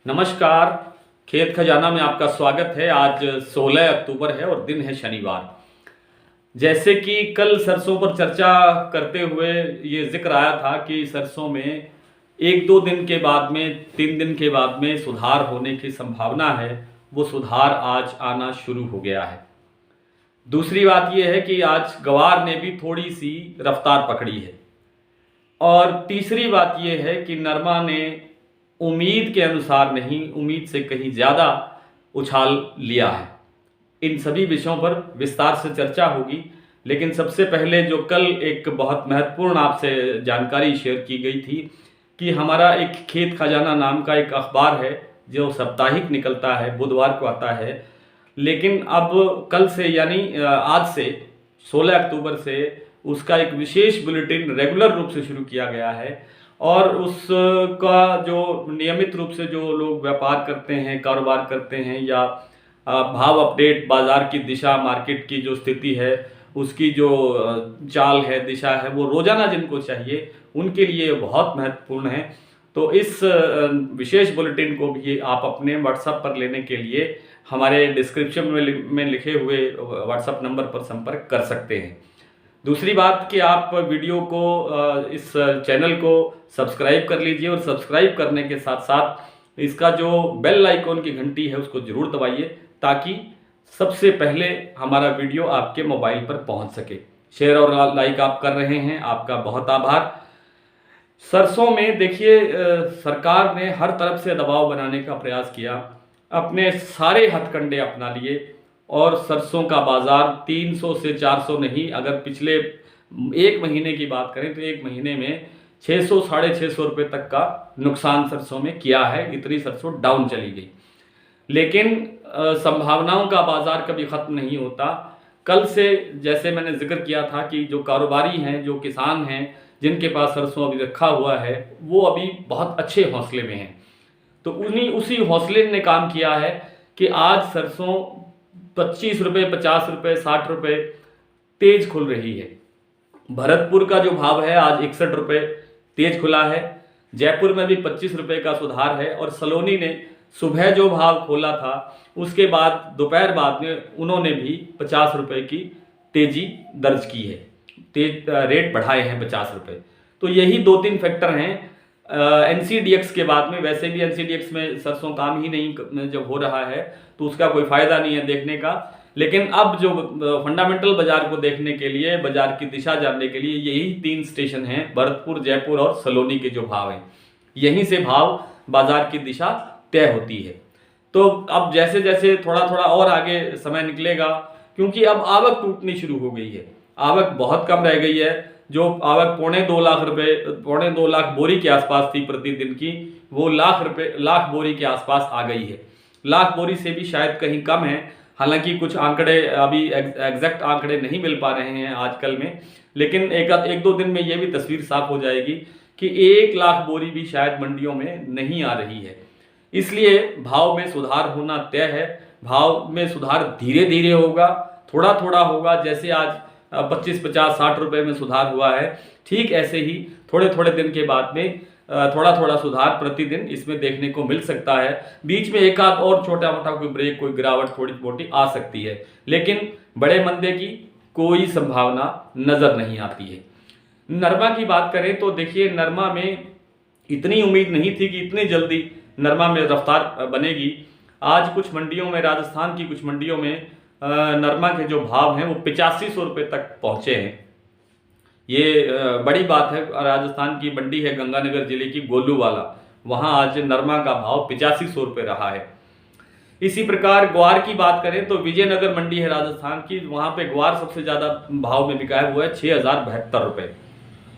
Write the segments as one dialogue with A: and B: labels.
A: नमस्कार। खेत खजाना में आपका स्वागत है। आज 16 अक्टूबर है और दिन है शनिवार। जैसे कि कल सरसों पर चर्चा करते हुए ये जिक्र आया था कि सरसों में एक दो दिन के बाद में 3 दिन के बाद में सुधार होने की संभावना है, वो सुधार आज आना शुरू हो गया है। दूसरी बात ये है कि आज गवार ने भी थोड़ी सी रफ्तार पकड़ी है। और तीसरी बात यह है कि नरमा ने उम्मीद के अनुसार नहीं, उम्मीद से कहीं ज़्यादा उछाल लिया है। इन सभी विषयों पर विस्तार से चर्चा होगी, लेकिन सबसे पहले जो कल एक बहुत महत्वपूर्ण आपसे जानकारी शेयर की गई थी कि हमारा एक खेत खजाना नाम का एक अखबार है जो साप्ताहिक निकलता है, बुधवार को आता है। लेकिन अब कल से यानी आज से 16 अक्टूबर से उसका एक विशेष बुलेटिन रेगुलर रूप से शुरू किया गया है। और उसका जो नियमित रूप से जो लोग व्यापार करते हैं, कारोबार करते हैं, या भाव अपडेट, बाज़ार की दिशा, मार्केट की जो स्थिति है, उसकी जो चाल है, दिशा है, वो रोज़ाना जिनको चाहिए उनके लिए बहुत महत्वपूर्ण है। तो इस विशेष बुलेटिन को भी आप अपने व्हाट्सएप पर लेने के लिए हमारे डिस्क्रिप्शन में लिखे हुए व्हाट्सएप नंबर पर संपर्क कर सकते हैं। दूसरी बात कि आप वीडियो को, इस चैनल को सब्सक्राइब कर लीजिए और सब्सक्राइब करने के साथ साथ इसका जो बेल आइकॉन की घंटी है उसको जरूर दबाइए, ताकि सबसे पहले हमारा वीडियो आपके मोबाइल पर पहुंच सके। शेयर और लाइक आप कर रहे हैं, आपका बहुत आभार। सरसों में देखिए, सरकार ने हर तरफ से दबाव बनाने का प्रयास किया, अपने सारे हथकंडे अपना लिए और सरसों का बाजार 300 से 400 नहीं, अगर पिछले एक महीने की बात करें तो एक महीने में 600 साढ़े 600 रुपये तक का नुकसान सरसों में किया है। इतनी सरसों डाउन चली गई। लेकिन संभावनाओं का बाजार कभी ख़त्म नहीं होता। कल से जैसे मैंने जिक्र किया था कि जो कारोबारी हैं, जो किसान हैं, जिनके पास सरसों अभी रखा हुआ है, वो अभी बहुत अच्छे हौसले में हैं। तो उसी हौसले ने काम किया है कि आज सरसों 25 रुपये, 50 रुपये, 60 रुपये तेज खुल रही है। भरतपुर का जो भाव है आज 61 रुपये तेज खुला है। जयपुर में भी 25 रुपये का सुधार है। और सलोनी ने सुबह जो भाव खोला था उसके बाद दोपहर बाद में उन्होंने भी 50 रुपये की तेजी दर्ज की है, रेट बढ़ाए हैं 50 रुपये। तो यही 2-3 फैक्टर हैं। NCDX के बाद में, वैसे भी NCDX में सरसों काम ही नहीं जब हो रहा है तो उसका कोई फ़ायदा नहीं है देखने का। लेकिन अब जो फंडामेंटल बाजार को देखने के लिए, बाजार की दिशा जानने के लिए यही 3 स्टेशन हैं, भरतपुर, जयपुर और सलोनी के जो भाव हैं, यहीं से भाव बाजार की दिशा तय होती है। तो अब जैसे जैसे थोड़ा थोड़ा और आगे समय निकलेगा, क्योंकि अब आवक टूटनी शुरू हो गई है, आवक बहुत कम रह गई है। जो आवक 2.25 लाख रुपए, 2.25 लाख बोरी के आसपास थी प्रतिदिन की, वो लाख बोरी के आसपास आ गई है। लाख बोरी से भी शायद कहीं कम है। हालांकि कुछ आंकड़े अभी एग्जैक्ट आंकड़े नहीं मिल पा रहे हैं आजकल में, लेकिन एक दो दिन में ये भी तस्वीर साफ हो जाएगी कि 1 लाख बोरी भी शायद मंडियों में नहीं आ रही है। इसलिए भाव में सुधार होना तय है। भाव में सुधार धीरे धीरे होगा, थोड़ा थोड़ा होगा। जैसे आज 25, 50, 60 रुपये में सुधार हुआ है, ठीक ऐसे ही थोड़े थोड़े दिन के बाद में थोड़ा थोड़ा सुधार प्रतिदिन इसमें देखने को मिल सकता है। बीच में एक आध और छोटा मोटा कोई ब्रेक, कोई गिरावट थोड़ी मोटी आ सकती है, लेकिन बड़े मंदे की कोई संभावना नजर नहीं आती है। नरमा की बात करें तो देखिए, नरमा में इतनी उम्मीद नहीं थी कि इतनी जल्दी नरमा में रफ्तार बनेगी। आज कुछ मंडियों में, राजस्थान की कुछ मंडियों में नरमा के जो भाव हैं वो 8500 रुपये तक पहुंचे हैं। ये बड़ी बात है। राजस्थान की मंडी है गंगानगर जिले की गोलूवाला, वहां आज नरमा का भाव 8500 रुपये रहा है। इसी प्रकार ग्वार की बात करें तो विजयनगर मंडी है राजस्थान की, वहां पे ग्वार सबसे ज़्यादा भाव में बिका हुआ है 6072 रुपये।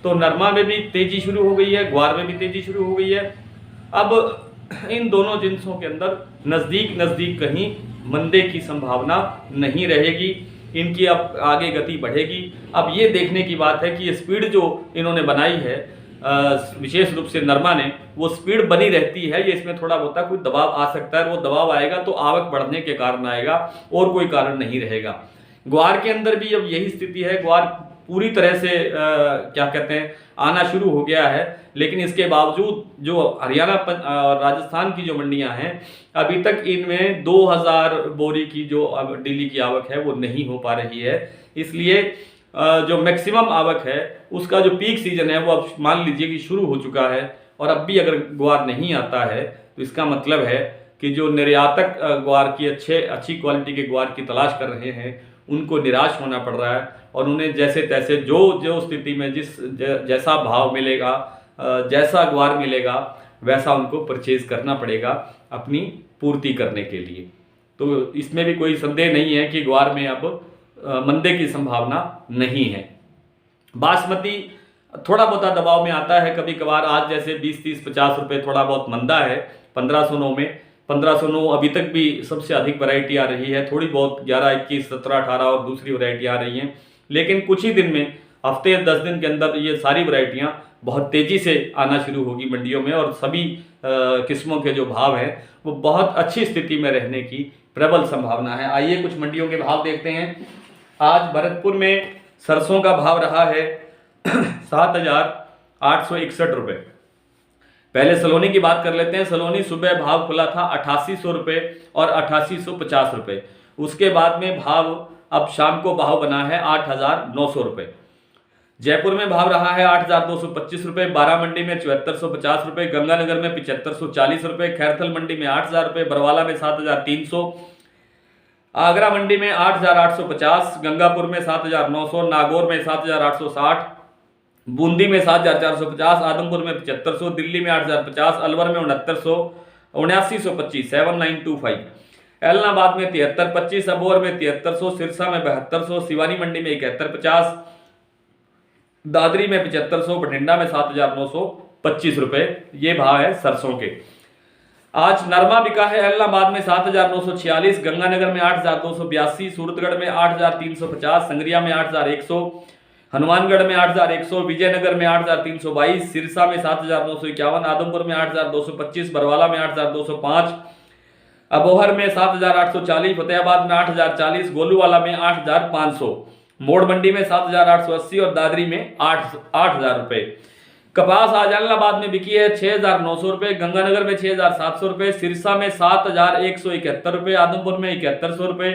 A: तो नरमा में भी तेजी शुरू हो गई है, ग्वार में भी तेजी शुरू हो गई है। अब इन दोनों जिन्सों के अंदर नज़दीक नज़दीक कहीं मंदे की संभावना नहीं रहेगी, इनकी अब आगे गति बढ़ेगी। अब ये देखने की बात है कि ये स्पीड जो इन्होंने बनाई है, विशेष रूप से नरमा ने, वो स्पीड बनी रहती है। ये इसमें थोड़ा बहुत कोई दबाव आ सकता है, वो दबाव आएगा तो आवक बढ़ने के कारण आएगा और कोई कारण नहीं रहेगा। ग्वार के अंदर भी अब यही स्थिति है। ग्वार पूरी तरह से क्या कहते हैं आना शुरू हो गया है, लेकिन इसके बावजूद जो हरियाणा और राजस्थान की जो मंडियां हैं अभी तक इनमें 2000 बोरी की जो अब डेली की आवक है वो नहीं हो पा रही है। इसलिए जो मैक्सिमम आवक है उसका जो पीक सीजन है वो अब मान लीजिए कि शुरू हो चुका है, और अब भी अगर ग्वार नहीं आता है तो इसका मतलब है कि जो निर्यातक ग्वार की अच्छी क्वालिटी के ग्वार की तलाश कर रहे हैं उनको निराश होना पड़ रहा है, और उन्हें जैसे तैसे जो स्थिति में जैसा भाव मिलेगा, जैसा ग्वार मिलेगा वैसा उनको परचेज करना पड़ेगा अपनी पूर्ति करने के लिए। तो इसमें भी कोई संदेह नहीं है कि ग्वार में अब मंदे की संभावना नहीं है। बासमती थोड़ा बहुत दबाव में आता है कभी कभार, आज जैसे 20, 30, 50 रुपए थोड़ा बहुत मंदा है 1509 में। 1509 अभी तक भी सबसे अधिक वैरायटी आ रही है, थोड़ी बहुत 11, 21, 17, 18 और दूसरी वैरायटी आ रही हैं, लेकिन कुछ ही दिन में हफ्ते 10 दिन के अंदर ये सारी वैरायटियाँ बहुत तेज़ी से आना शुरू होगी मंडियों में, और सभी किस्मों के जो भाव हैं वो बहुत अच्छी स्थिति में रहने की प्रबल संभावना है। आइए कुछ मंडियों के भाव देखते हैं। आज भरतपुर में सरसों का भाव रहा है 7,861 रुपये। पहले सलोनी की बात कर लेते हैं। सलोनी सुबह भाव खुला था 8800 रुपये और 8850 रुपये। उसके बाद में भाव अब शाम को भाव बना है 8,900 रुपये। जयपुर में भाव रहा है 8,225 रुपये, बारा मंडी में 7450 रुपये, गंगानगर में 7540 रुपये, खैरथल मंडी में 8,000 रुपये, बरवाला में 7,300, आगरा मंडी में 8,850, गंगापुर में 7,900, नागौर में 7,860, बूंदी में 7,450, आदमपुर में 7,500, दिल्ली में 8,050, अलवर में 6,900, 7,925, 7,925, एलनाबाद में 7325, अबोहर में 7300, सिरसा में 7200, सिवानी मंडी में 7150, दादरी में 7500, बठिंडा में 7,925 रुपए। ये भाव है सरसों के। आज नरमा बिका है एलनाबाद में 7,946, गंगानगर में 8,282, सूरतगढ़ में 8,350, संगरिया में 8,100, हनुमानगढ़ में 8,100, विजयनगर में 8,322, सिरसा में 7,951, आदमपुर में 8,225, बरवाला में 8,205, अबोहर में 7,840, फतेहाबाद में 8,040, गोलूवाला में 8,500, मोड़ मंडी में 7,880 और दादरी में 8,000 रुपये। कपास आज एलनाबाद में बिकी है 6,900 रुपये, गंगानगर में 6,700 रुपये, सिरसा में 7,171 रुपये, आदमपुर में 7,100 रुपये,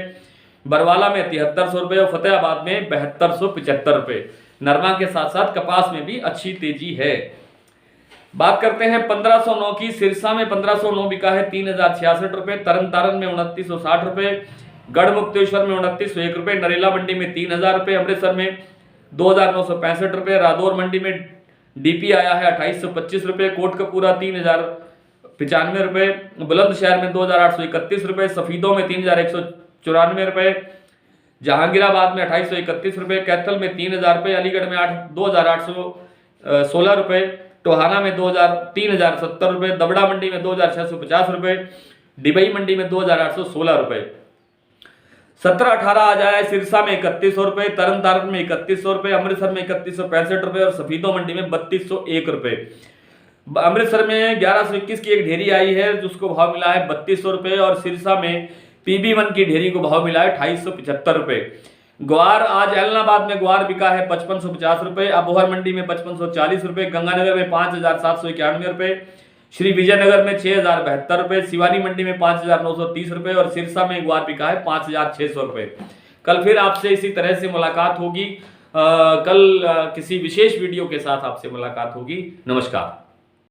A: बरवाला में 7,300 रुपये और फतेहाबाद में 7,275 रुपये। नरमा के साथ साथ कपास में भी अच्छी तेजी है। बात करते हैं 1509 की। सिरसा में 1509 बिका है 3,066 रुपये, तरन तारण में 2,960 रुपये, गढ़मुक्तेश्वर में 2,901 रुपये, नरेला मंडी में 3,000 रुपये, अमृतसर में 2,965 रुपये, रादौर मंडी में डीपी आया है 2,825 रुपये, कोटकपूरा 3,095 रुपये, बुलंदशहर में 2,831 रुपये, सफीदों में 3,194 रुपये, जहांगीराबाद में 2,831 रुपये, कैथल में 3,000 रुपये, अलीगढ़ में 2,816 रुपये, टोहाना में 3,070 रुपये, दबड़ा मंडी में 2,650 रुपये, डिबई मंडी में 2,816 रुपये। 17-18 आ जाए सिरसा में 3,100 रुपये, तरन तारण में 3,100 रुपये, अमृतसर में 3,165 रुपये और सफीदों मंडी में 3,201 रुपये। अमृतसर में 1,121 की एक ढेरी आई है जिसको भाव मिला है 3,200 रुपये और सिरसा में PB1 की ढेरी को भाव मिला है 2,875 रुपये। ग्वार आज एलनाबाद में ग्वार बिका है 5,550 रुपये, अबोहर मंडी में 5,540 रुपये, गंगानगर में 5,791 रुपये, श्री विजयनगर में 6,072 रुपये, सिवानी मंडी में 5,930 रुपये और सिरसा में ग्वार बिका है 5,600 रुपये। कल फिर आपसे इसी तरह से मुलाकात होगी। कल किसी विशेष वीडियो के साथ आपसे मुलाकात होगी। नमस्कार।